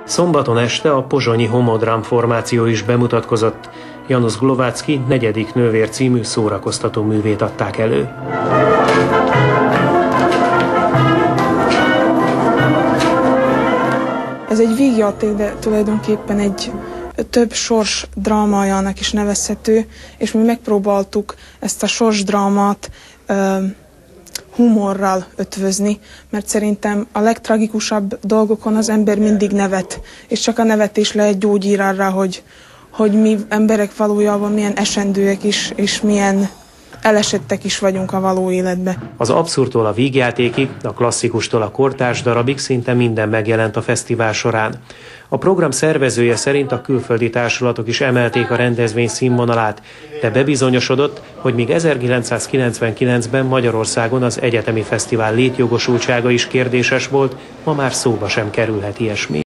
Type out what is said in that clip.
Szombaton este a pozsonyi Homodram formáció is bemutatkozott. Janusz Glovácki 4. nővér című szórakoztató művét adták elő. Ez egy vígjáték, de tulajdonképpen egy több sors drámájának is nevezhető, és mi megpróbáltuk ezt a sorsdrámát humorral ötvözni, mert szerintem a legtragikusabb dolgokon az ember mindig nevet, és csak a nevetés lehet gyógyír arra, hogy mi emberek valójában milyen esendőek is, és milyen elesettek is vagyunk a való életbe. Az abszurdtól a vígjátékig, a klasszikustól a kortárs darabig szinte minden megjelent a fesztivál során. A program szervezője szerint a külföldi társulatok is emelték a rendezvény színvonalát, de bebizonyosodott, hogy míg 1999-ben Magyarországon az egyetemi fesztivál létjogosultsága is kérdéses volt, ma már szóba sem kerülhet ilyesmi.